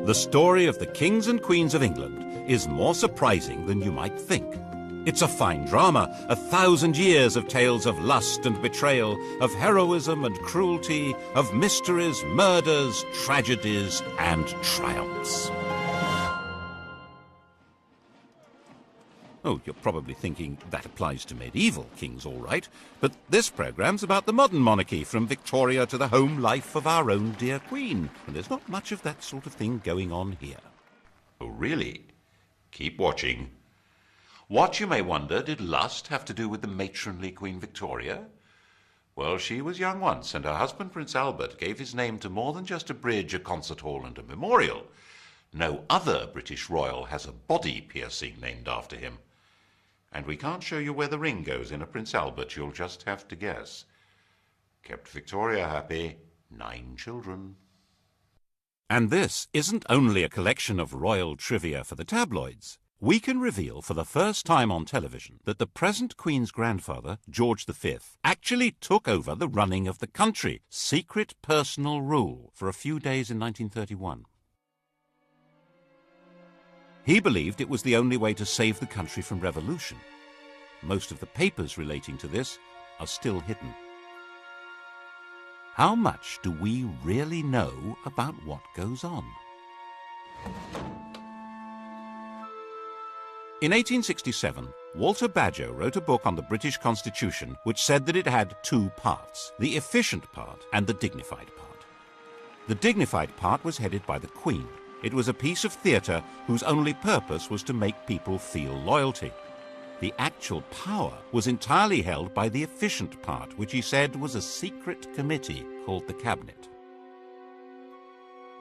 The story of the kings and queens of England is more surprising than you might think. It's a fine drama, 1,000 years of tales of lust and betrayal, of heroism and cruelty, of mysteries, murders, tragedies, and triumphs. Oh, you're probably thinking that applies to medieval kings, all right, but this programme's about the modern monarchy, from Victoria to the home life of our own dear Queen, and there's not much of that sort of thing going on here. Oh, really? Keep watching. What, you may wonder, did lust have to do with the matronly Queen Victoria? Well, she was young once, and her husband, Prince Albert, gave his name to more than just a bridge, a concert hall, and a memorial. No other British royal has a body piercing named after him. And we can't show you where the ring goes in a Prince Albert, you'll just have to guess. Kept Victoria happy, 9 children. And this isn't only a collection of royal trivia for the tabloids. We can reveal for the first time on television that the present Queen's grandfather, George V, actually took over the running of the country, secret personal rule, for a few days in 1931. He believed it was the only way to save the country from revolution. Most of the papers relating to this are still hidden. How much do we really know about what goes on? In 1867, Walter Bagehot wrote a book on the British Constitution which said that it had 2 parts, the efficient part and the dignified part. The dignified part was headed by the Queen. It was a piece of theatre whose only purpose was to make people feel loyalty. The actual power was entirely held by the efficient part, which he said was a secret committee called the Cabinet.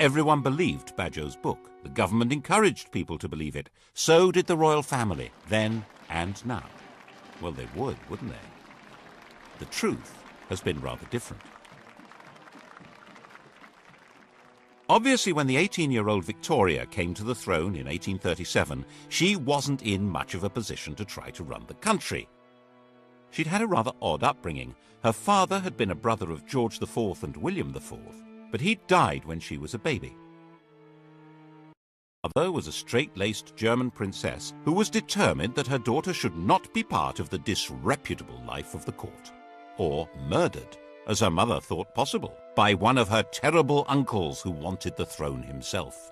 Everyone believed Bagehot's book. The government encouraged people to believe it. So did the royal family, then and now. Well, they would, wouldn't they? The truth has been rather different. Obviously, when the 18-year-old Victoria came to the throne in 1837, she wasn't in much of a position to try to run the country. She'd had a rather odd upbringing. Her father had been a brother of George IV and William IV, but he'd died when she was a baby. Her mother was a straight-laced German princess who was determined that her daughter should not be part of the disreputable life of the court, or murdered, as her mother thought possible, by one of her terrible uncles who wanted the throne himself.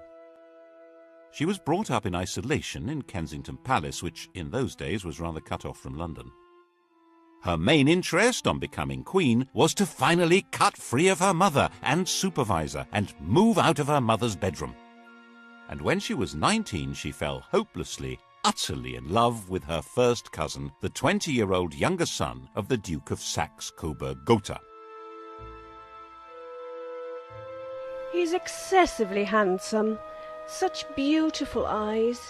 She was brought up in isolation in Kensington Palace, which in those days was rather cut off from London. Her main interest on becoming queen was to finally cut free of her mother and supervisor and move out of her mother's bedroom. And when she was 19, she fell hopelessly, utterly in love with her first cousin, the 20-year-old younger son of the Duke of Saxe-Coburg-Gotha. He's excessively handsome. Such beautiful eyes.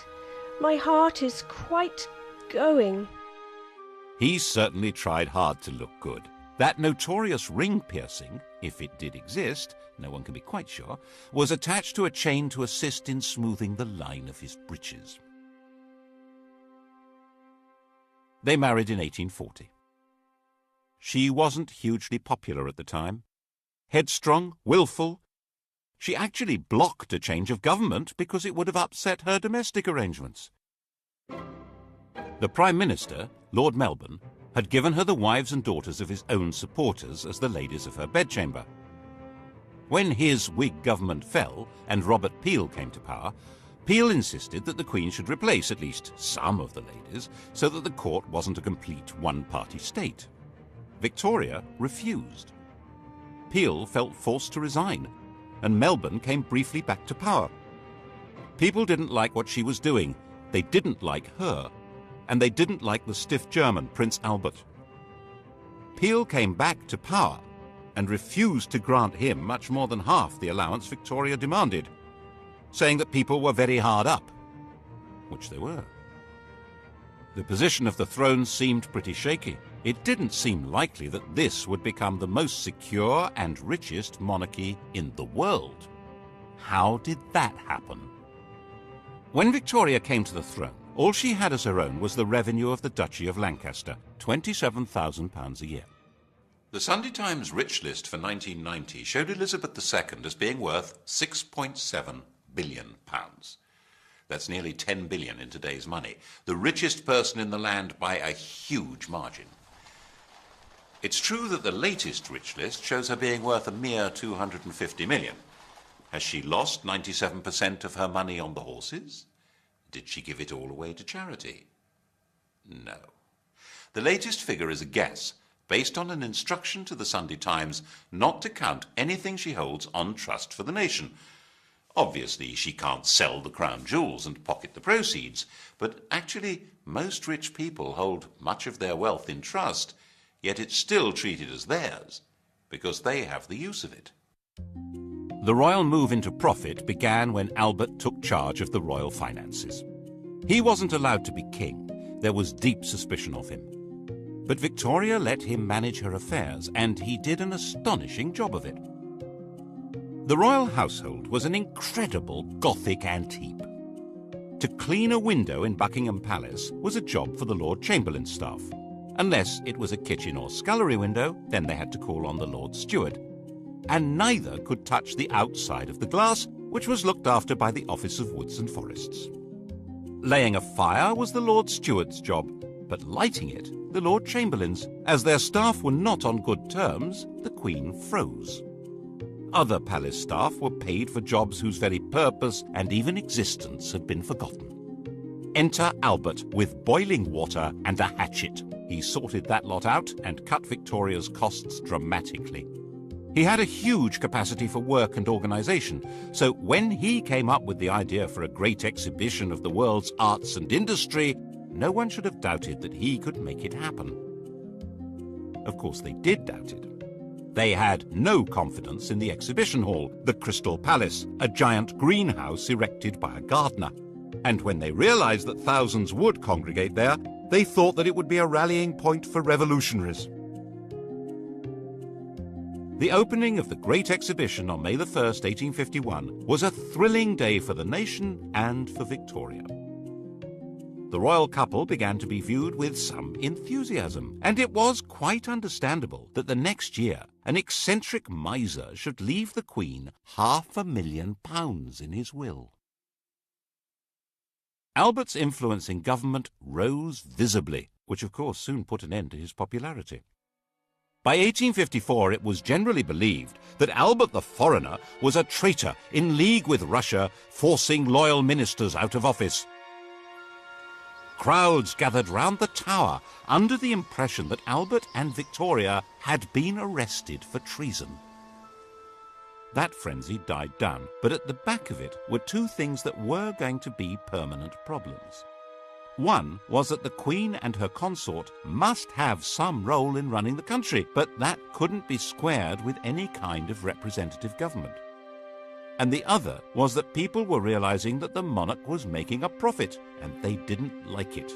My heart is quite going. He certainly tried hard to look good. That notorious ring piercing, if it did exist, no one can be quite sure, was attached to a chain to assist in smoothing the line of his breeches. They married in 1840. She wasn't hugely popular at the time. Headstrong, willful. She actually blocked a change of government because it would have upset her domestic arrangements. The Prime Minister, Lord Melbourne, had given her the wives and daughters of his own supporters as the ladies of her bedchamber. When his Whig government fell and Robert Peel came to power, Peel insisted that the Queen should replace at least some of the ladies so that the court wasn't a complete one-party state. Victoria refused. Peel felt forced to resign, and Melbourne came briefly back to power. People didn't like what she was doing. They didn't like her. And they didn't like the stiff German, Prince Albert. Peel came back to power and refused to grant him much more than half the allowance Victoria demanded, saying that people were very hard up, which they were. The position of the throne seemed pretty shaky. It didn't seem likely that this would become the most secure and richest monarchy in the world. How did that happen? When Victoria came to the throne, all she had as her own was the revenue of the Duchy of Lancaster, £27,000 a year. The Sunday Times Rich List for 1990 showed Elizabeth II as being worth £6.7 billion pounds. That's nearly 10 billion in today's money. The richest person in the land by a huge margin. It's true that the latest rich list shows her being worth a mere 250 million. Has she lost 97% of her money on the horses? Did she give it all away to charity? No. The latest figure is a guess, based on an instruction to the Sunday Times not to count anything she holds on trust for the nation. Obviously, she can't sell the crown jewels and pocket the proceeds, but actually, most rich people hold much of their wealth in trust, yet it's still treated as theirs, because they have the use of it. The royal move into profit began when Albert took charge of the royal finances. He wasn't allowed to be king. There was deep suspicion of him. But Victoria let him manage her affairs, and he did an astonishing job of it. The royal household was an incredible Gothic ant heap. To clean a window in Buckingham Palace was a job for the Lord Chamberlain's staff. Unless it was a kitchen or scullery window, then they had to call on the Lord Steward. And neither could touch the outside of the glass, which was looked after by the Office of Woods and Forests. Laying a fire was the Lord Steward's job, but lighting it, the Lord Chamberlain's. As their staff were not on good terms, the Queen froze. Other palace staff were paid for jobs whose very purpose and even existence had been forgotten. Enter Albert with boiling water and a hatchet. He sorted that lot out and cut Victoria's costs dramatically. He had a huge capacity for work and organisation, so when he came up with the idea for a great exhibition of the world's arts and industry, no one should have doubted that he could make it happen. Of course, they did doubt it. They had no confidence in the exhibition hall, the Crystal Palace, a giant greenhouse erected by a gardener. And when they realised that thousands would congregate there, they thought that it would be a rallying point for revolutionaries. The opening of the Great Exhibition on May the 1st, 1851, was a thrilling day for the nation and for Victoria. The royal couple began to be viewed with some enthusiasm, and it was quite understandable that the next year an eccentric miser should leave the Queen £500,000 in his will. Albert's influence in government rose visibly, which of course soon put an end to his popularity. By 1854 it was generally believed that Albert the Foreigner was a traitor in league with Russia, forcing loyal ministers out of office. Crowds gathered round the Tower under the impression that Albert and Victoria had been arrested for treason. That frenzy died down, but at the back of it were two things that were going to be permanent problems. One was that the Queen and her consort must have some role in running the country, but that couldn't be squared with any kind of representative government. And the other was that people were realizing that the monarch was making a profit, and they didn't like it.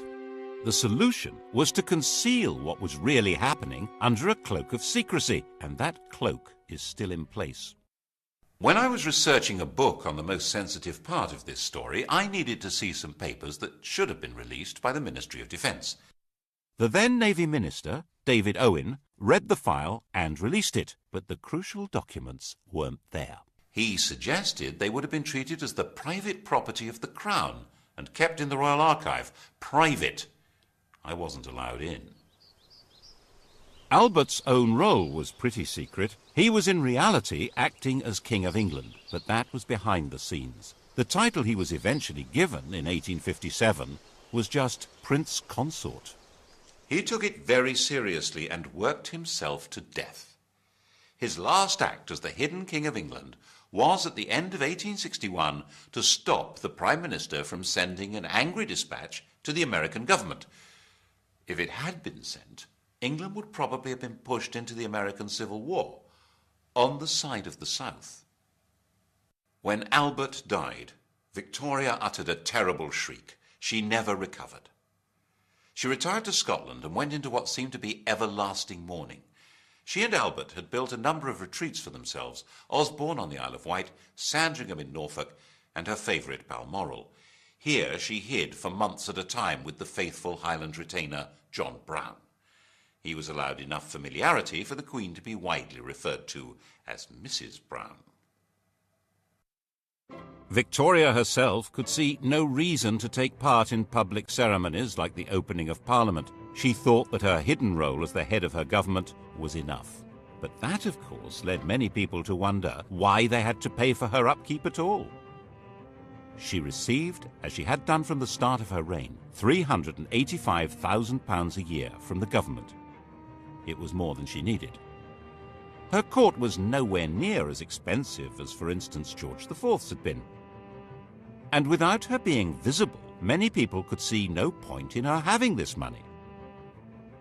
The solution was to conceal what was really happening under a cloak of secrecy, and that cloak is still in place. When I was researching a book on the most sensitive part of this story, I needed to see some papers that should have been released by the Ministry of Defence. The then Navy Minister, David Owen, read the file and released it, but the crucial documents weren't there. He suggested they would have been treated as the private property of the Crown and kept in the Royal Archive. Private. I wasn't allowed in. Albert's own role was pretty secret. He was in reality acting as King of England, but that was behind the scenes. The title he was eventually given in 1857 was just Prince Consort. He took it very seriously and worked himself to death. His last act as the hidden King of England was at the end of 1861 to stop the Prime Minister from sending an angry dispatch to the American government. If it had been sent, England would probably have been pushed into the American Civil War, on the side of the South. When Albert died, Victoria uttered a terrible shriek. She never recovered. She retired to Scotland and went into what seemed to be everlasting mourning. She and Albert had built a number of retreats for themselves, Osborne on the Isle of Wight, Sandringham in Norfolk, and her favourite Balmoral. Here she hid for months at a time with the faithful Highland retainer John Brown. He was allowed enough familiarity for the Queen to be widely referred to as Mrs. Brown. Victoria herself could see no reason to take part in public ceremonies like the opening of Parliament. She thought that her hidden role as the head of her government was enough. But that, of course, led many people to wonder why they had to pay for her upkeep at all. She received, as she had done from the start of her reign, £385,000 a year from the government. It was more than she needed. Her court was nowhere near as expensive as, for instance, George IV's had been. And without her being visible, many people could see no point in her having this money.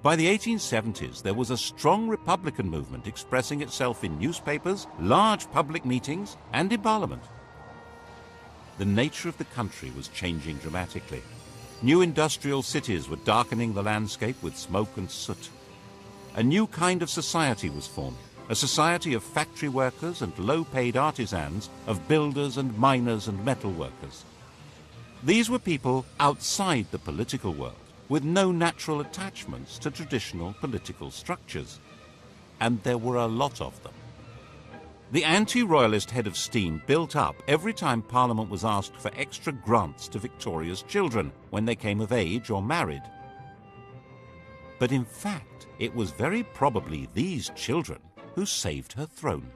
By the 1870s, there was a strong Republican movement expressing itself in newspapers, large public meetings, and in Parliament. The nature of the country was changing dramatically. New industrial cities were darkening the landscape with smoke and soot. A new kind of society was forming, a society of factory workers and low-paid artisans, of builders and miners and metal workers. These were people outside the political world, with no natural attachments to traditional political structures. And there were a lot of them. The anti-royalist head of steam built up every time Parliament was asked for extra grants to Victoria's children when they came of age or married. But in fact, it was very probably these children who saved her throne.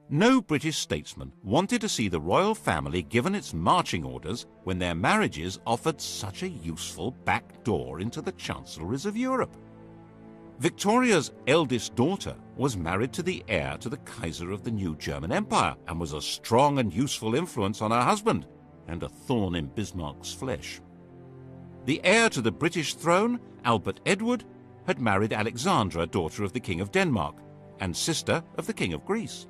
No British statesman wanted to see the royal family given its marching orders when their marriages offered such a useful back door into the chancelleries of Europe. Victoria's eldest daughter was married to the heir to the Kaiser of the new German Empire and was a strong and useful influence on her husband and a thorn in Bismarck's flesh. The heir to the British throne, Albert Edward, had married Alexandra, daughter of the King of Denmark and sister of the King of Greece.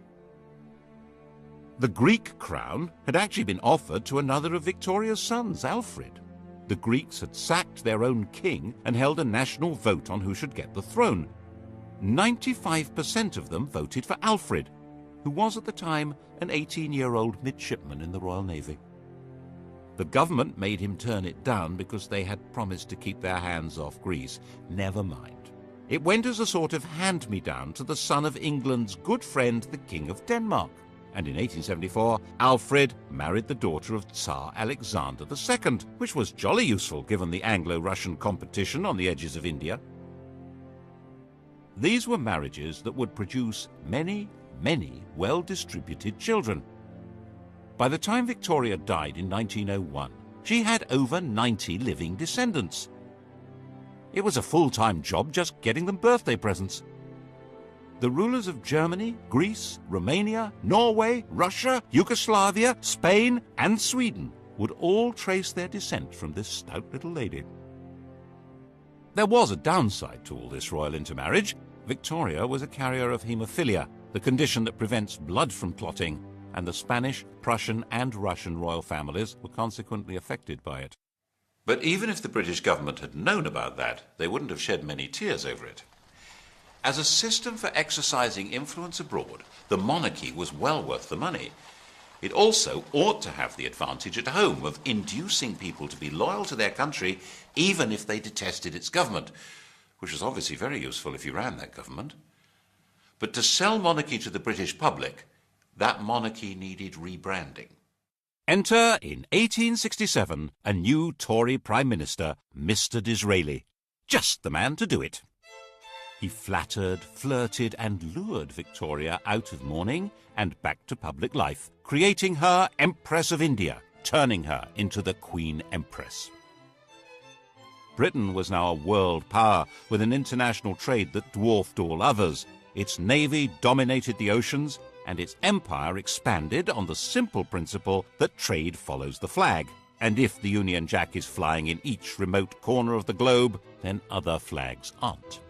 The Greek crown had actually been offered to another of Victoria's sons, Alfred. The Greeks had sacked their own king and held a national vote on who should get the throne. 95% of them voted for Alfred, who was at the time an 18-year-old midshipman in the Royal Navy. The government made him turn it down because they had promised to keep their hands off Greece. Never mind. It went as a sort of hand-me-down to the son of England's good friend, the King of Denmark. And in 1874, Alfred married the daughter of Tsar Alexander II, which was jolly useful given the Anglo-Russian competition on the edges of India. These were marriages that would produce many, many well-distributed children. By the time Victoria died in 1901, she had over 90 living descendants. It was a full-time job just getting them birthday presents. The rulers of Germany, Greece, Romania, Norway, Russia, Yugoslavia, Spain, and Sweden would all trace their descent from this stout little lady. There was a downside to all this royal intermarriage. Victoria was a carrier of haemophilia, the condition that prevents blood from clotting, and the Spanish, Prussian, and Russian royal families were consequently affected by it. But even if the British government had known about that, they wouldn't have shed many tears over it. As a system for exercising influence abroad, the monarchy was well worth the money. It also ought to have the advantage at home of inducing people to be loyal to their country even if they detested its government, which was obviously very useful if you ran that government. But to sell monarchy to the British public, that monarchy needed rebranding. Enter, in 1867, a new Tory Prime Minister, Mr. Disraeli. Just the man to do it. He flattered, flirted, and lured Victoria out of mourning and back to public life, creating her Empress of India, turning her into the Queen Empress. Britain was now a world power with an international trade that dwarfed all others. Its navy dominated the oceans, and its empire expanded on the simple principle that trade follows the flag. And if the Union Jack is flying in each remote corner of the globe, then other flags aren't.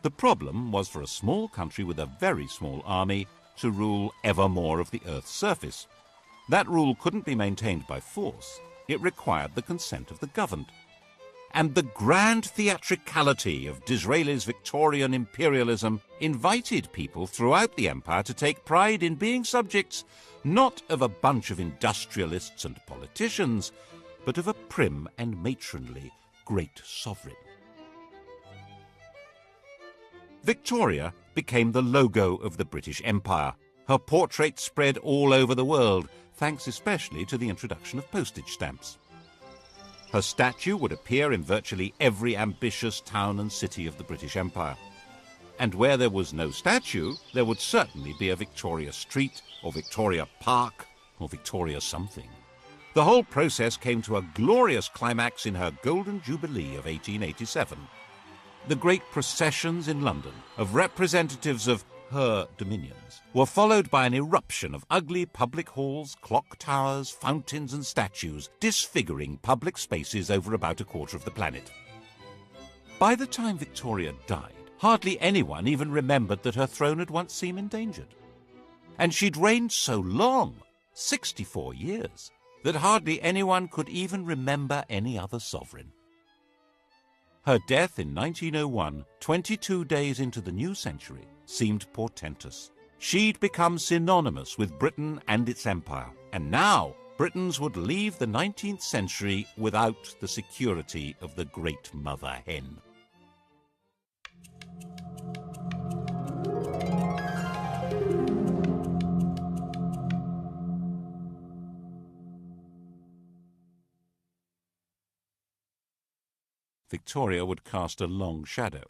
The problem was for a small country with a very small army to rule ever more of the Earth's surface. That rule couldn't be maintained by force. It required the consent of the governed. And the grand theatricality of Disraeli's Victorian imperialism invited people throughout the empire to take pride in being subjects not of a bunch of industrialists and politicians, but of a prim and matronly great sovereign. Victoria became the logo of the British Empire, Her portrait spread all over the world, thanks especially to the introduction of postage stamps. Her statue would appear in virtually every ambitious town and city of the British Empire. And where there was no statue, there would certainly be a Victoria Street, or Victoria Park, or Victoria something. The whole process came to a glorious climax in her Golden Jubilee of 1887. The great processions in London of representatives of her dominions were followed by an eruption of ugly public halls, clock towers, fountains and statues, disfiguring public spaces over about a quarter of the planet. By the time Victoria died, hardly anyone even remembered that her throne had once seemed endangered. And she'd reigned so long, 64 years, that hardly anyone could even remember any other sovereign. Her death in 1901, 22 days into the new century, seemed portentous. She'd become synonymous with Britain and its empire, and now Britons would leave the 19th century without the security of the Great Mother Hen. Victoria would cast a long shadow.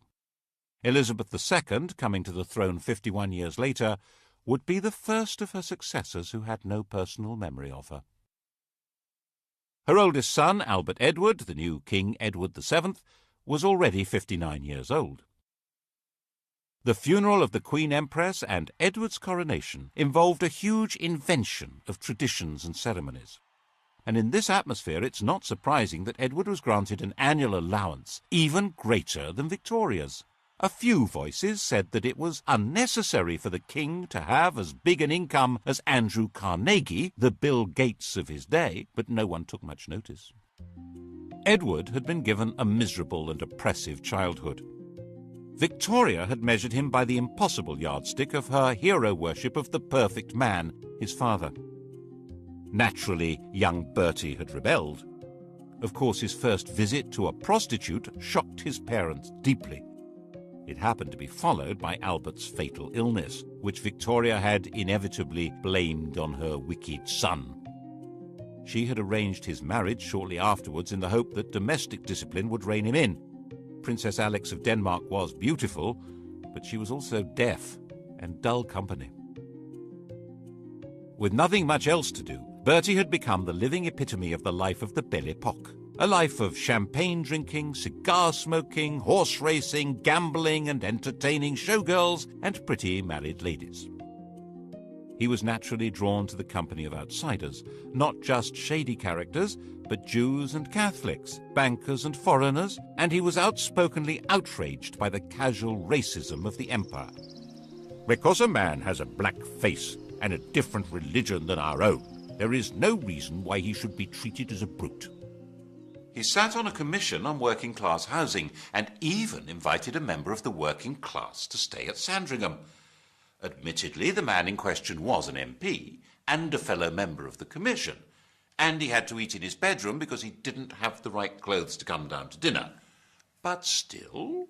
Elizabeth II, coming to the throne 51 years later, would be the first of her successors who had no personal memory of her. Her oldest son, Albert Edward, the new King Edward VII, was already 59 years old. The funeral of the Queen Empress and Edward's coronation involved a huge invention of traditions and ceremonies. And in this atmosphere, it's not surprising that Edward was granted an annual allowance even greater than Victoria's. A few voices said that it was unnecessary for the king to have as big an income as Andrew Carnegie, the Bill Gates of his day, but no one took much notice. Edward had been given a miserable and oppressive childhood. Victoria had measured him by the impossible yardstick of her hero worship of the perfect man, his father. Naturally, young Bertie had rebelled. Of course, his first visit to a prostitute shocked his parents deeply. It happened to be followed by Albert's fatal illness, which Victoria had inevitably blamed on her wicked son. She had arranged his marriage shortly afterwards in the hope that domestic discipline would rein him in. Princess Alix of Denmark was beautiful, but she was also deaf and dull company. With nothing much else to do, Bertie had become the living epitome of the life of the Belle Epoque. A life of champagne drinking, cigar smoking, horse racing, gambling and entertaining showgirls and pretty married ladies. He was naturally drawn to the company of outsiders, not just shady characters, but Jews and Catholics, bankers and foreigners, and he was outspokenly outraged by the casual racism of the empire. Because a man has a black face and a different religion than our own, there is no reason why he should be treated as a brute. He sat on a commission on working-class housing and even invited a member of the working class to stay at Sandringham. Admittedly, the man in question was an MP and a fellow member of the commission, and he had to eat in his bedroom because he didn't have the right clothes to come down to dinner. But still...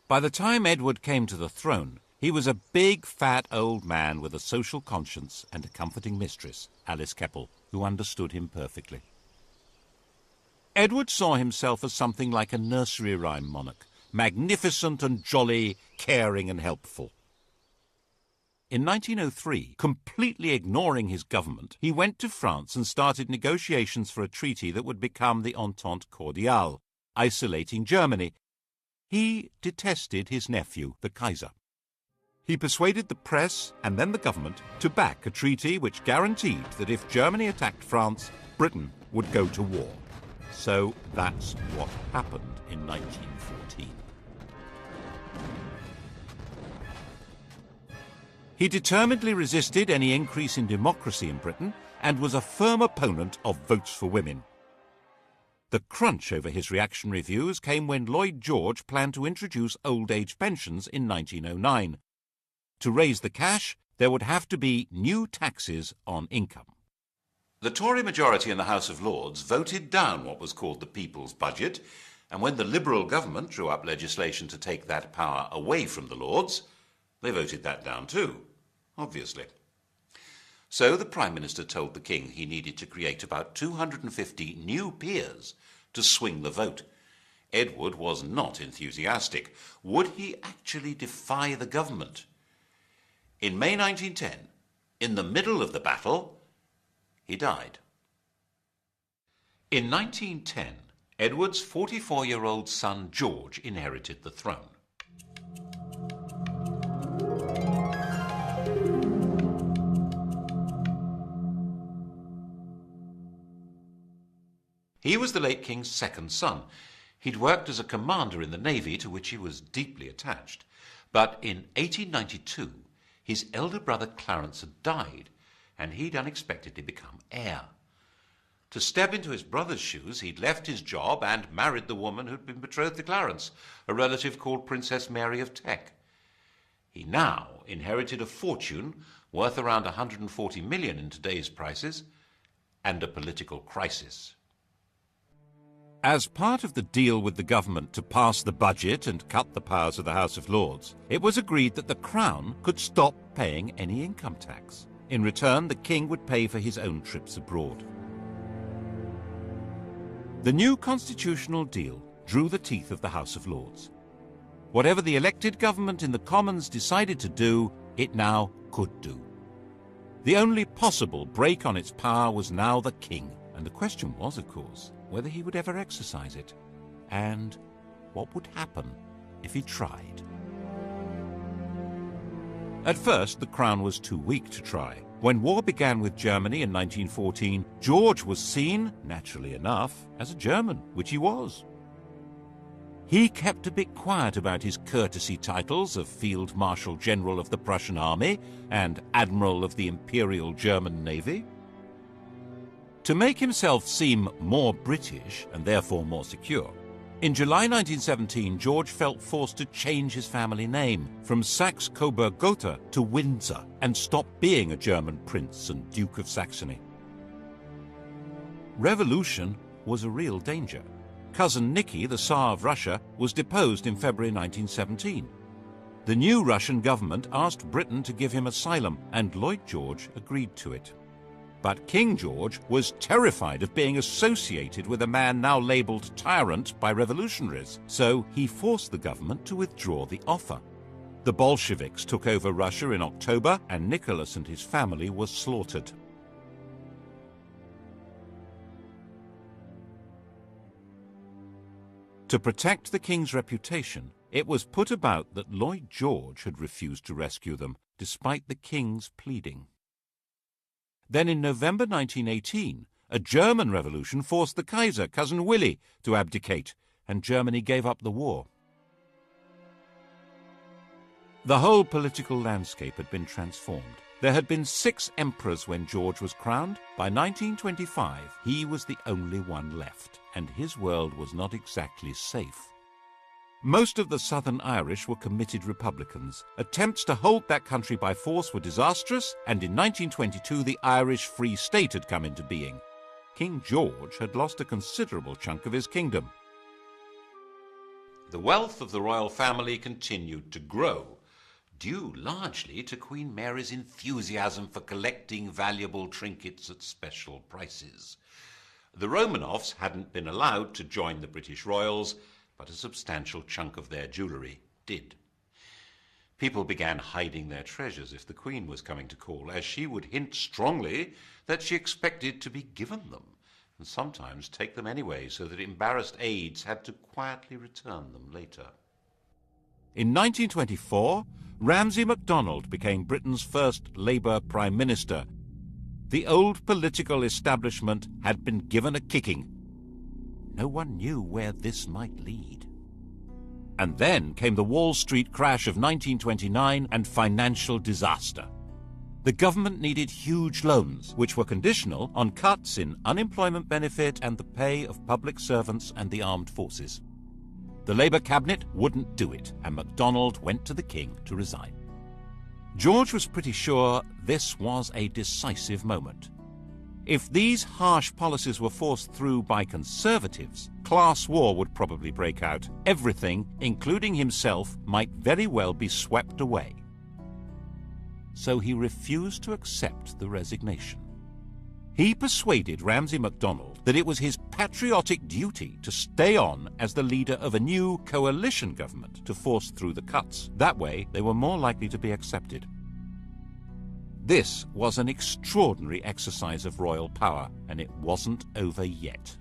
By the time Edward came to the throne, he was a big, fat old man with a social conscience and a comforting mistress, Alice Keppel, who understood him perfectly. Edward saw himself as something like a nursery rhyme monarch, magnificent and jolly, caring and helpful. In 1903, completely ignoring his government, he went to France and started negotiations for a treaty that would become the Entente Cordiale, isolating Germany. He detested his nephew, the Kaiser. He persuaded the press and then the government to back a treaty which guaranteed that if Germany attacked France, Britain would go to war. So that's what happened in 1914. He determinedly resisted any increase in democracy in Britain and was a firm opponent of votes for women. The crunch over his reactionary views came when Lloyd George planned to introduce old age pensions in 1909. To raise the cash, there would have to be new taxes on income. The Tory majority in the House of Lords voted down what was called the People's Budget, and when the Liberal government drew up legislation to take that power away from the Lords, they voted that down too. obviously. So the Prime Minister told the King he needed to create about 250 new peers to swing the vote. Edward was not enthusiastic. Would he actually defy the government? In May 1910, in the middle of the battle, he died. In 1910, Edward's 44-year-old son George inherited the throne. He was the late King's second son. He'd worked as a commander in the Navy, to which he was deeply attached. But in 1892, his elder brother Clarence had died, and he'd unexpectedly become heir. To step into his brother's shoes, he'd left his job and married the woman who'd been betrothed to Clarence, a relative called Princess Mary of Teck. He now inherited a fortune worth around 140 million in today's prices, and a political crisis. As part of the deal with the government to pass the budget and cut the powers of the House of Lords, it was agreed that the Crown could stop paying any income tax. In return, the King would pay for his own trips abroad. The new constitutional deal drew the teeth of the House of Lords. Whatever the elected government in the Commons decided to do, it now could do. The only possible break on its power was now the King, and the question was, of course, whether he would ever exercise it, and what would happen if he tried. At first, the Crown was too weak to try. When war began with Germany in 1914, George was seen, naturally enough, as a German, which he was. He kept a bit quiet about his courtesy titles of Field Marshal General of the Prussian Army and Admiral of the Imperial German Navy. To make himself seem more British and therefore more secure, in July 1917, George felt forced to change his family name from Saxe-Coburg-Gotha to Windsor and stop being a German prince and Duke of Saxony. Revolution was a real danger. Cousin Nicky, the Tsar of Russia, was deposed in February 1917. The new Russian government asked Britain to give him asylum, and Lloyd George agreed to it. But King George was terrified of being associated with a man now labelled tyrant by revolutionaries, so he forced the government to withdraw the offer. The Bolsheviks took over Russia in October, and Nicholas and his family were slaughtered. To protect the king's reputation, it was put about that Lloyd George had refused to rescue them, despite the king's pleading. Then in November 1918, a German revolution forced the Kaiser, Cousin Willy, to abdicate, and Germany gave up the war. The whole political landscape had been transformed. There had been 6 emperors when George was crowned. By 1925, he was the only one left, and his world was not exactly safe. Most of the Southern Irish were committed Republicans. Attempts to hold that country by force were disastrous, and in 1922 the Irish Free State had come into being. King George had lost a considerable chunk of his kingdom. The wealth of the royal family continued to grow, due largely to Queen Mary's enthusiasm for collecting valuable trinkets at special prices. The Romanovs hadn't been allowed to join the British royals, but a substantial chunk of their jewellery did. People began hiding their treasures if the Queen was coming to call, as she would hint strongly that she expected to be given them, and sometimes take them anyway, so that embarrassed aides had to quietly return them later. In 1924, Ramsay MacDonald became Britain's first Labour Prime Minister. The old political establishment had been given a kicking. No one knew where this might lead. And then came the Wall Street crash of 1929 and financial disaster. The government needed huge loans, which were conditional on cuts in unemployment benefit and the pay of public servants and the armed forces. The Labour cabinet wouldn't do it, and MacDonald went to the King to resign. George was pretty sure this was a decisive moment. If these harsh policies were forced through by Conservatives, class war would probably break out. Everything, including himself, might very well be swept away. so he refused to accept the resignation. He persuaded Ramsay MacDonald that it was his patriotic duty to stay on as the leader of a new coalition government to force through the cuts. That way, they were more likely to be accepted. This was an extraordinary exercise of royal power, and it wasn't over yet.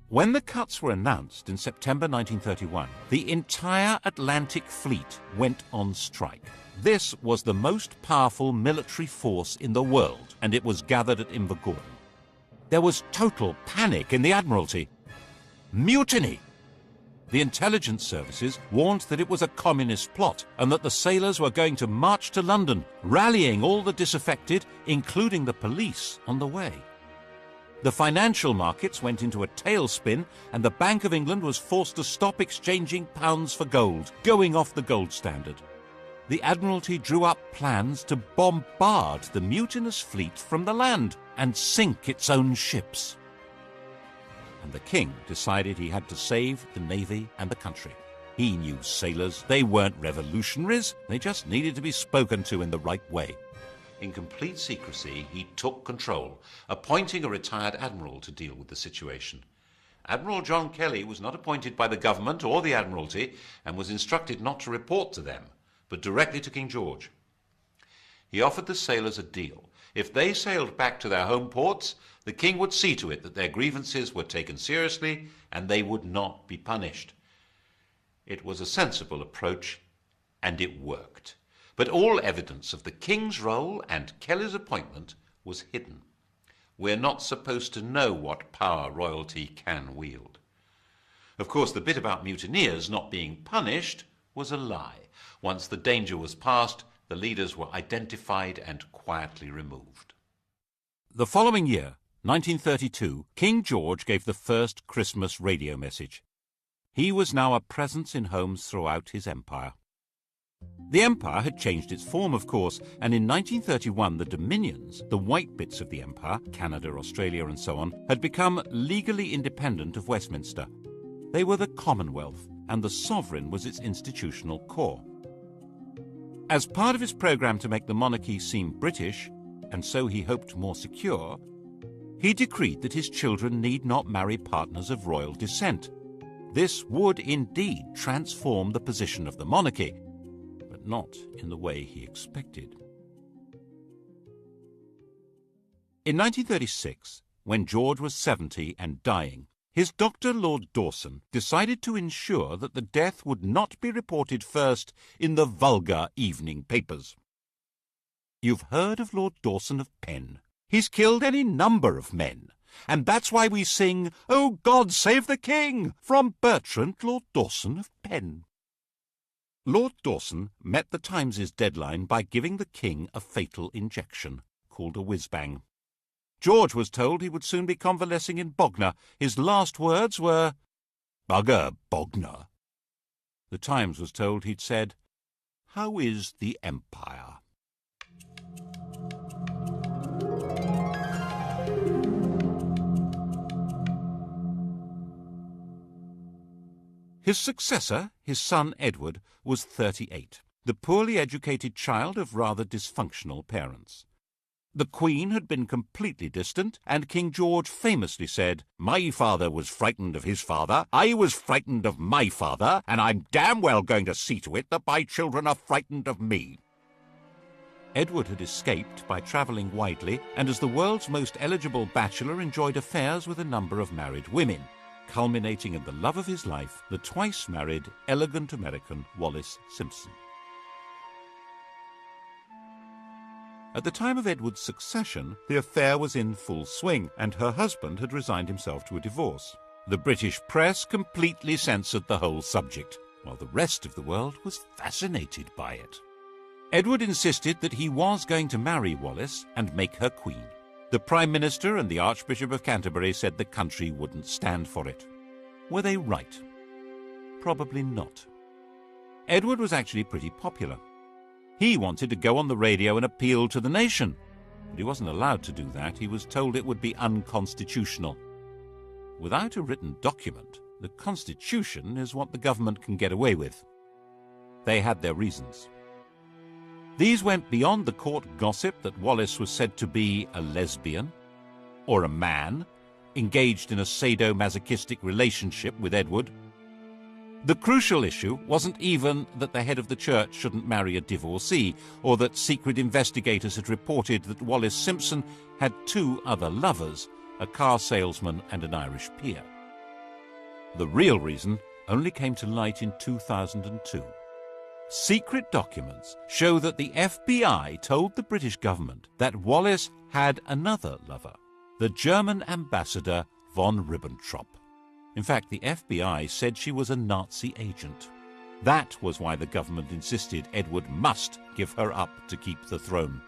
When the cuts were announced in September 1931, the entire Atlantic Fleet went on strike. This was the most powerful military force in the world, and it was gathered at Invergordon. There was total panic in the Admiralty. Mutiny! The intelligence services warned that it was a communist plot and that the sailors were going to march to London, rallying all the disaffected, including the police, on the way. The financial markets went into a tailspin, and the Bank of England was forced to stop exchanging pounds for gold, going off the gold standard. The Admiralty drew up plans to bombard the mutinous fleet from the land and sink its own ships. And the king decided he had to save the navy and the country. He knew sailors. They weren't revolutionaries. They just needed to be spoken to in the right way. In complete secrecy, he took control, appointing a retired admiral to deal with the situation. Admiral John Kelly was not appointed by the government or the Admiralty and was instructed not to report to them, but directly to King George. He offered the sailors a deal. If they sailed back to their home ports, the king would see to it that their grievances were taken seriously and they would not be punished. It was a sensible approach, and it worked. But all evidence of the king's role and Kelly's appointment was hidden. We're not supposed to know what power royalty can wield. Of course, the bit about mutineers not being punished was a lie. Once the danger was past, the leaders were identified and quietly removed. The following year, 1932, King George gave the first Christmas radio message. He was now a presence in homes throughout his empire. The empire had changed its form, of course, and in 1931 the dominions, the white bits of the empire, Canada, Australia and so on, had become legally independent of Westminster. They were the Commonwealth, and the sovereign was its institutional core. As part of his programme to make the monarchy seem British, and so he hoped more secure, he decreed that his children need not marry partners of royal descent. This would indeed transform the position of the monarchy, but not in the way he expected. In 1936, when George was 70 and dying, his doctor, Lord Dawson, decided to ensure that the death would not be reported first in the vulgar evening papers. You've heard of Lord Dawson of Penn. He's killed any number of men, and that's why we sing, "Oh God, save the King," from Bertrand, Lord Dawson of Penn. Lord Dawson met the Times' deadline by giving the king a fatal injection, called a whiz-bang. George was told he would soon be convalescing in Bognor. His last words were, "Bugger Bognor." The Times was told he'd said, "How is the Empire?" His successor, his son Edward, was 38, the poorly educated child of rather dysfunctional parents. The Queen had been completely distant, and King George famously said, "My father was frightened of his father, I was frightened of my father, and I'm damn well going to see to it that my children are frightened of me." Edward had escaped by travelling widely, and as the world's most eligible bachelor enjoyed affairs with a number of married women, culminating in the love of his life, the twice-married, elegant American Wallis Simpson. At the time of Edward's succession, the affair was in full swing, and her husband had resigned himself to a divorce. The British press completely censored the whole subject, while the rest of the world was fascinated by it. Edward insisted that he was going to marry Wallis and make her queen. The Prime Minister and the Archbishop of Canterbury said the country wouldn't stand for it. Were they right? Probably not. Edward was actually pretty popular. He wanted to go on the radio and appeal to the nation, but he wasn't allowed to do that. He was told it would be unconstitutional. Without a written document, the Constitution is what the government can get away with. They had their reasons. These went beyond the court gossip that Wallis was said to be a lesbian or a man engaged in a sadomasochistic relationship with Edward. The crucial issue wasn't even that the head of the church shouldn't marry a divorcee, or that secret investigators had reported that Wallis Simpson had 2 other lovers, a car salesman and an Irish peer. The real reason only came to light in 2002. Secret documents show that the FBI told the British government that Wallis had another lover, the German ambassador von Ribbentrop. In fact, the FBI said she was a Nazi agent. That was why the government insisted Edward must give her up to keep the throne.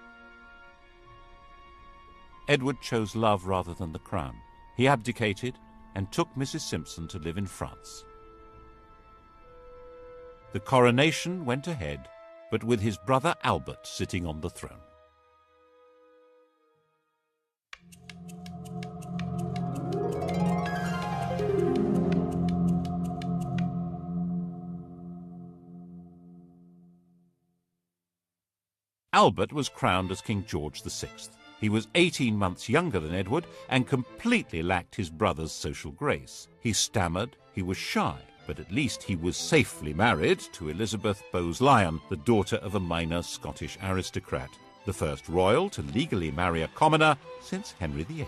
Edward chose love rather than the crown. He abdicated and took Mrs. Simpson to live in France. The coronation went ahead, but with his brother Albert sitting on the throne. Albert was crowned as King George VI. He was 18 months younger than Edward and completely lacked his brother's social grace. He stammered, he was shy, but at least he was safely married to Elizabeth Bowes-Lyon, the daughter of a minor Scottish aristocrat, the first royal to legally marry a commoner since Henry VIII.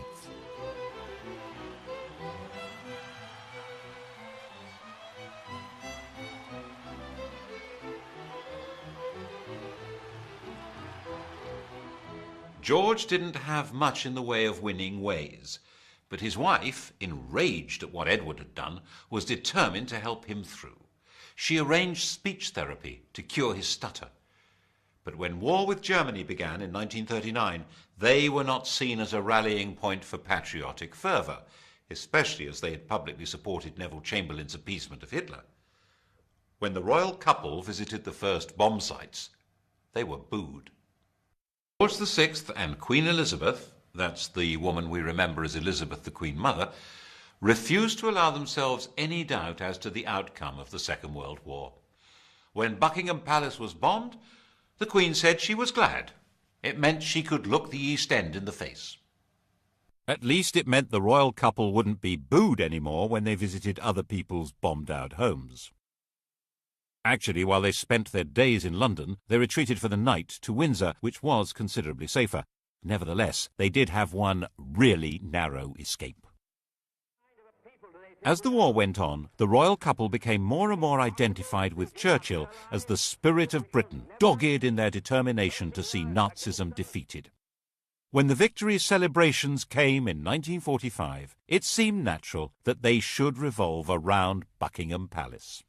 George didn't have much in the way of winning ways, but his wife, enraged at what Edward had done, was determined to help him through. She arranged speech therapy to cure his stutter. But when war with Germany began in 1939, they were not seen as a rallying point for patriotic fervour, especially as they had publicly supported Neville Chamberlain's appeasement of Hitler. When the royal couple visited the first bomb sites, they were booed. George VI and Queen Elizabeth, that's the woman we remember as Elizabeth the Queen Mother, refused to allow themselves any doubt as to the outcome of the Second World War. When Buckingham Palace was bombed, the Queen said she was glad. It meant she could look the East End in the face. At least it meant the royal couple wouldn't be booed anymore when they visited other people's bombed-out homes. Actually, while they spent their days in London, they retreated for the night to Windsor, which was considerably safer. Nevertheless, they did have one really narrow escape. As the war went on, the royal couple became more and more identified with Churchill as the spirit of Britain, dogged in their determination to see Nazism defeated. When the victory celebrations came in 1945, it seemed natural that they should revolve around Buckingham Palace.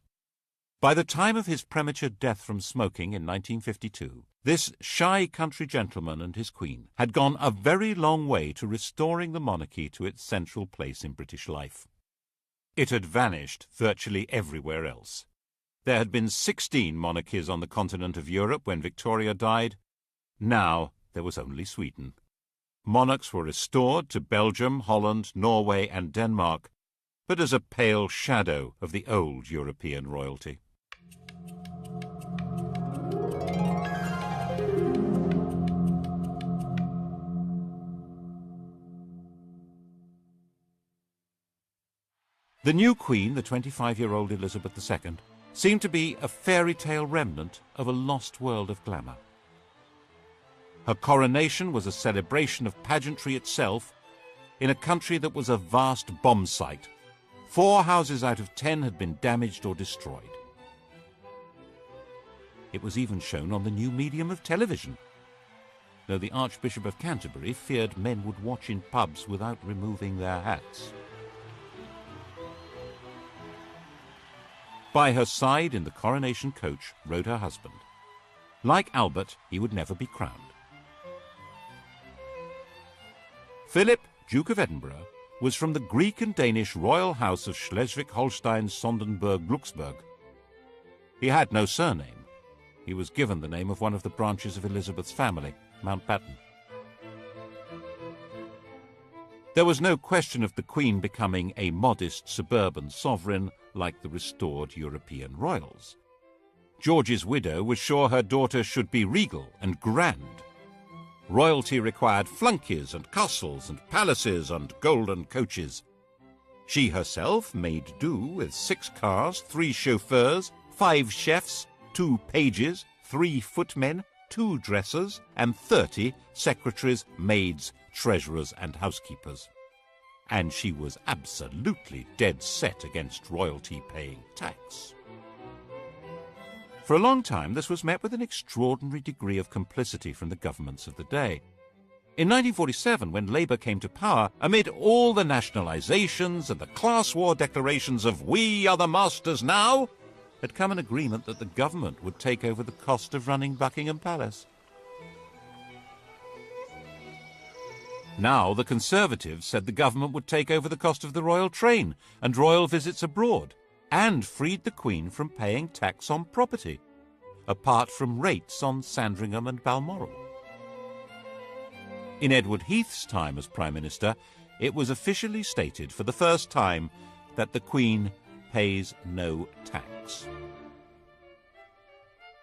By the time of his premature death from smoking in 1952, this shy country gentleman and his queen had gone a very long way to restoring the monarchy to its central place in British life. It had vanished virtually everywhere else. There had been 16 monarchies on the continent of Europe when Victoria died. Now there was only Sweden. Monarchs were restored to Belgium, Holland, Norway and Denmark, but as a pale shadow of the old European royalty. The new queen, the 25-year-old Elizabeth II, seemed to be a fairy tale remnant of a lost world of glamour. Her coronation was a celebration of pageantry itself in a country that was a vast bomb site. 4 houses out of 10 had been damaged or destroyed. It was even shown on the new medium of television, though the Archbishop of Canterbury feared men would watch in pubs without removing their hats. By her side in the coronation coach rode her husband. Like Albert, he would never be crowned. Philip, Duke of Edinburgh, was from the Greek and Danish royal house of Schleswig-Holstein-Sonderburg-Glücksburg. He had no surname. He was given the name of one of the branches of Elizabeth's family, Mountbatten. There was no question of the Queen becoming a modest suburban sovereign like the restored European royals. George's widow was sure her daughter should be regal and grand. Royalty required flunkies and castles and palaces and golden coaches. She herself made do with 6 cars, 3 chauffeurs, 5 chefs, 2 pages, 3 footmen, 2 dressers, and 30 secretaries, maids, treasurers, and housekeepers. And she was absolutely dead set against royalty paying tax. For a long time, this was met with an extraordinary degree of complicity from the governments of the day. In 1947, when Labour came to power, amid all the nationalisations and the class war declarations of "we are the masters now," had come an agreement that the government would take over the cost of running Buckingham Palace. Now the Conservatives said the government would take over the cost of the royal train and royal visits abroad, and freed the Queen from paying tax on property, apart from rates on Sandringham and Balmoral. In Edward Heath's time as Prime Minister, it was officially stated for the first time that the Queen pays no tax.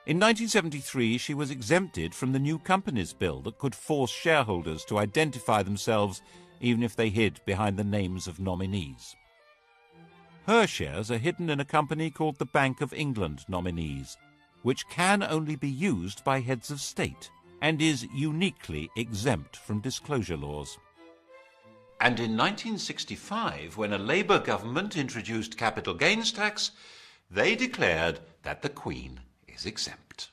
In 1973, she was exempted from the new Companies Bill that could force shareholders to identify themselves even if they hid behind the names of nominees. Her shares are hidden in a company called the Bank of England Nominees, which can only be used by heads of state and is uniquely exempt from disclosure laws. And in 1965, when a Labour government introduced capital gains tax, they declared that the Queen is exempt.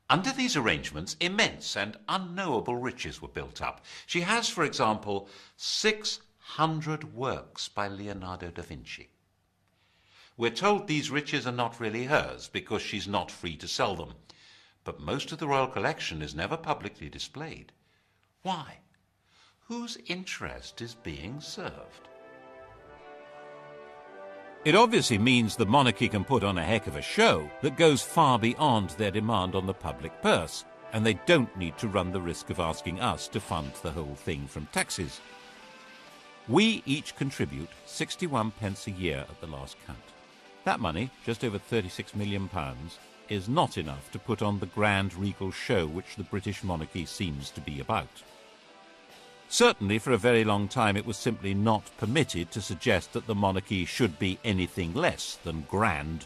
Under these arrangements, immense and unknowable riches were built up. She has, for example, 600 works by Leonardo da Vinci. We're told these riches are not really hers because she's not free to sell them. But most of the royal collection is never publicly displayed. Why? Whose interest is being served? It obviously means the monarchy can put on a heck of a show that goes far beyond their demand on the public purse, and they don't need to run the risk of asking us to fund the whole thing from taxes. We each contribute 61 pence a year at the last count. That money, just over £36 million, is not enough to put on the grand regal show which the British monarchy seems to be about. Certainly, for a very long time, it was simply not permitted to suggest that the monarchy should be anything less than grand.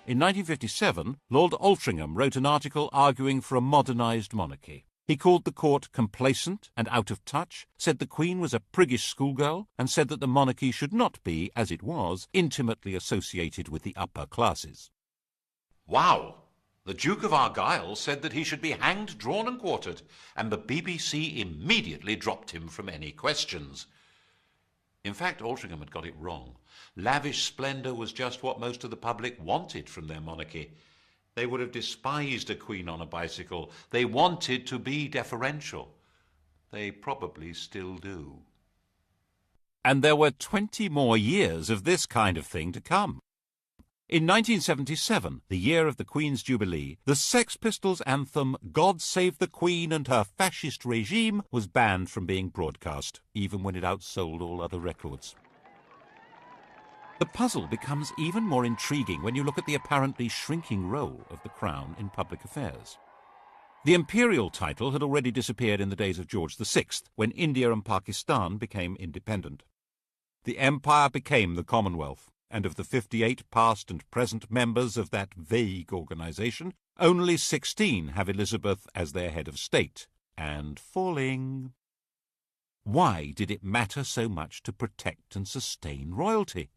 In 1957, Lord Altrincham wrote an article arguing for a modernised monarchy. He called the court complacent and out of touch, said the Queen was a priggish schoolgirl, and said that the monarchy should not be, as it was, intimately associated with the upper classes. Wow! The Duke of Argyll said that he should be hanged, drawn and quartered, and the BBC immediately dropped him from any questions. In fact, Altrincham had got it wrong. Lavish splendour was just what most of the public wanted from their monarchy. They would have despised a queen on a bicycle. They wanted to be deferential. They probably still do. And there were 20 more years of this kind of thing to come. In 1977, the year of the Queen's Jubilee, the Sex Pistols' anthem "God Save the Queen and Her Fascist Regime" was banned from being broadcast, even when it outsold all other records. The puzzle becomes even more intriguing when you look at the apparently shrinking role of the Crown in public affairs. The imperial title had already disappeared in the days of George VI, when India and Pakistan became independent. The empire became the Commonwealth, and of the 58 past and present members of that vague organisation, only 16 have Elizabeth as their head of state, and falling. Why did it matter so much to protect and sustain royalty?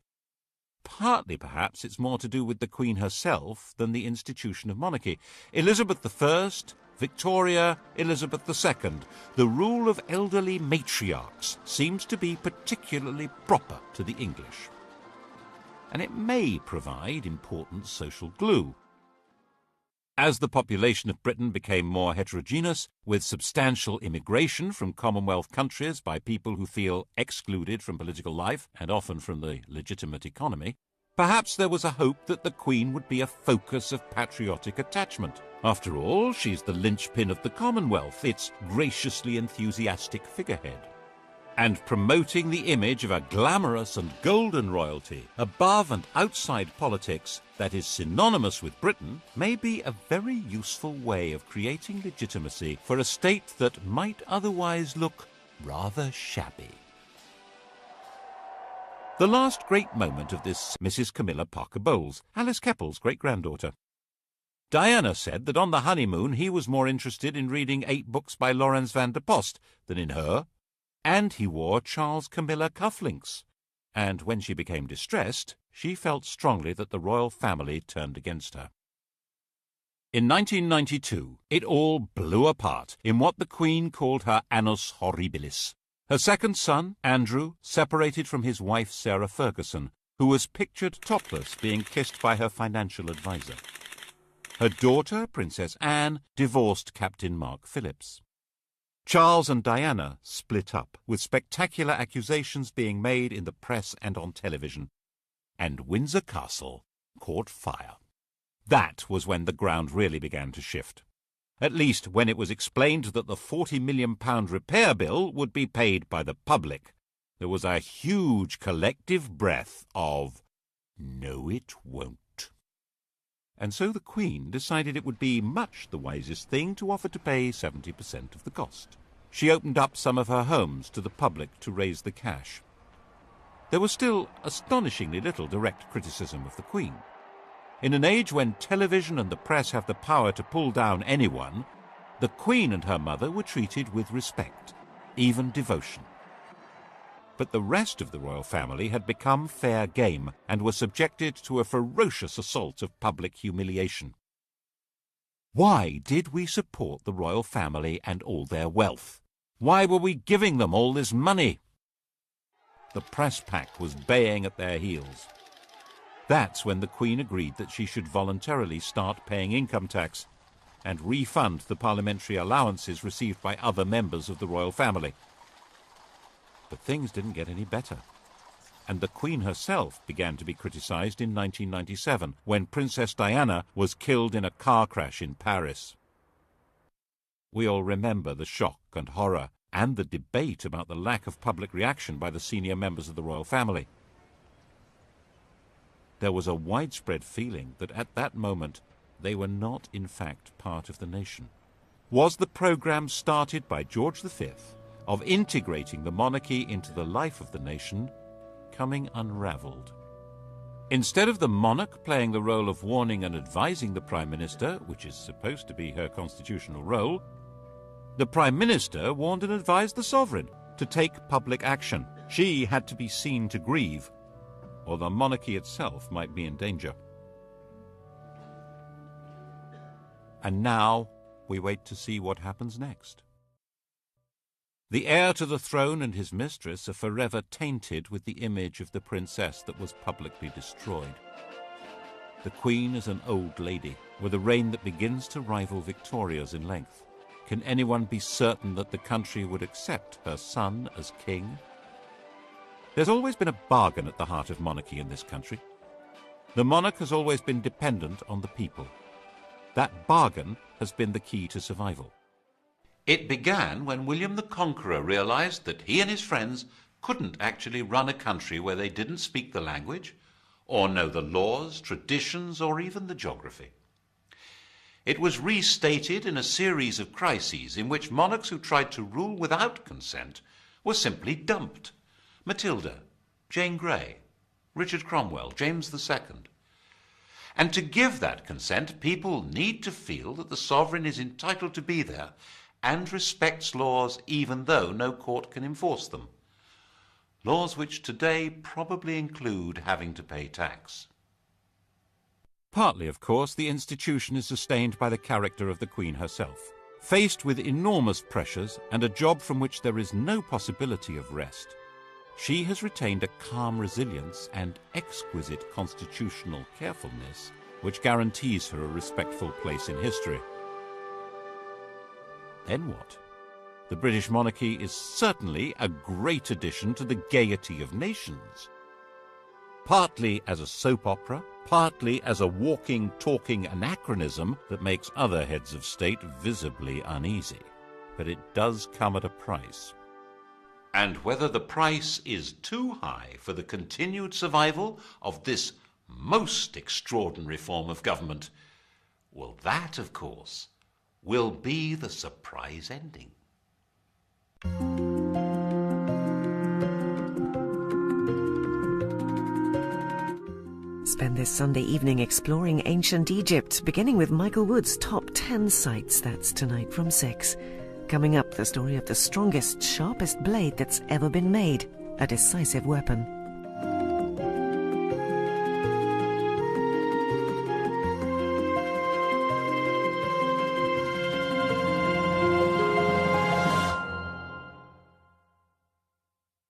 Partly, perhaps, it's more to do with the Queen herself than the institution of monarchy. Elizabeth I, Victoria, Elizabeth II, the rule of elderly matriarchs seems to be particularly proper to the English. And it may provide important social glue. As the population of Britain became more heterogeneous, with substantial immigration from Commonwealth countries by people who feel excluded from political life and often from the legitimate economy, perhaps there was a hope that the Queen would be a focus of patriotic attachment. After all, she's the linchpin of the Commonwealth, its graciously enthusiastic figurehead. And promoting the image of a glamorous and golden royalty above and outside politics that is synonymous with Britain may be a very useful way of creating legitimacy for a state that might otherwise look rather shabby. The last great moment of this Mrs. Camilla Parker Bowles, Alice Keppel's great-granddaughter. Diana said that on the honeymoon he was more interested in reading 8 books by Laurens van der Post than in her, and he wore Charles Camilla cufflinks. And when she became distressed, she felt strongly that the royal family turned against her. In 1992, it all blew apart in what the Queen called her annus horribilis. Her second son, Andrew, separated from his wife Sarah Ferguson, who was pictured topless being kissed by her financial advisor. Her daughter, Princess Anne, divorced Captain Mark Phillips. Charles and Diana split up, with spectacular accusations being made in the press and on television. And Windsor Castle caught fire. That was when the ground really began to shift. At least when it was explained that the £40 million repair bill would be paid by the public. There was a huge collective breath of, "No, it won't." And so the Queen decided it would be much the wisest thing to offer to pay 70% of the cost. She opened up some of her homes to the public to raise the cash. There was still astonishingly little direct criticism of the Queen. In an age when television and the press have the power to pull down anyone, the Queen and her mother were treated with respect, even devotion. But the rest of the royal family had become fair game and were subjected to a ferocious assault of public humiliation. Why did we support the royal family and all their wealth? Why were we giving them all this money? The press pack was baying at their heels. That's when the Queen agreed that she should voluntarily start paying income tax and refund the parliamentary allowances received by other members of the royal family. But things didn't get any better. And the Queen herself began to be criticised in 1997, when Princess Diana was killed in a car crash in Paris. We all remember the shock and horror and the debate about the lack of public reaction by the senior members of the royal family. There was a widespread feeling that at that moment they were not in fact part of the nation. Was the programme started by George V of integrating the monarchy into the life of the nation coming unravelled? Instead of the monarch playing the role of warning and advising the Prime Minister, which is supposed to be her constitutional role, the Prime Minister warned and advised the sovereign to take public action. She had to be seen to grieve, or the monarchy itself might be in danger. And now we wait to see what happens next. The heir to the throne and his mistress are forever tainted with the image of the princess that was publicly destroyed. The Queen is an old lady, with a reign that begins to rival Victoria's in length. Can anyone be certain that the country would accept her son as king? There's always been a bargain at the heart of monarchy in this country. The monarch has always been dependent on the people. That bargain has been the key to survival. It began when William the Conqueror realized that he and his friends couldn't actually run a country where they didn't speak the language, or know the laws, traditions, or even the geography. It was restated in a series of crises in which monarchs who tried to rule without consent were simply dumped. Matilda, Jane Grey, Richard Cromwell, James II. And to give that consent, people need to feel that the sovereign is entitled to be there and respects laws even though no court can enforce them. Laws which today probably include having to pay tax. Partly, of course, the institution is sustained by the character of the Queen herself. Faced with enormous pressures and a job from which there is no possibility of rest, she has retained a calm resilience and exquisite constitutional carefulness which guarantees her a respectful place in history. Then what? The British monarchy is certainly a great addition to the gaiety of nations. Partly as a soap opera, partly as a walking, talking anachronism that makes other heads of state visibly uneasy. But it does come at a price. and whether the price is too high for the continued survival of this most extraordinary form of government, well, that, of course, will be the surprise ending. Spend this Sunday evening exploring ancient Egypt, beginning with Michael Wood's Top 10 Sites. That's tonight from 6. Coming up, the story of the strongest, sharpest blade that's ever been made, a decisive weapon.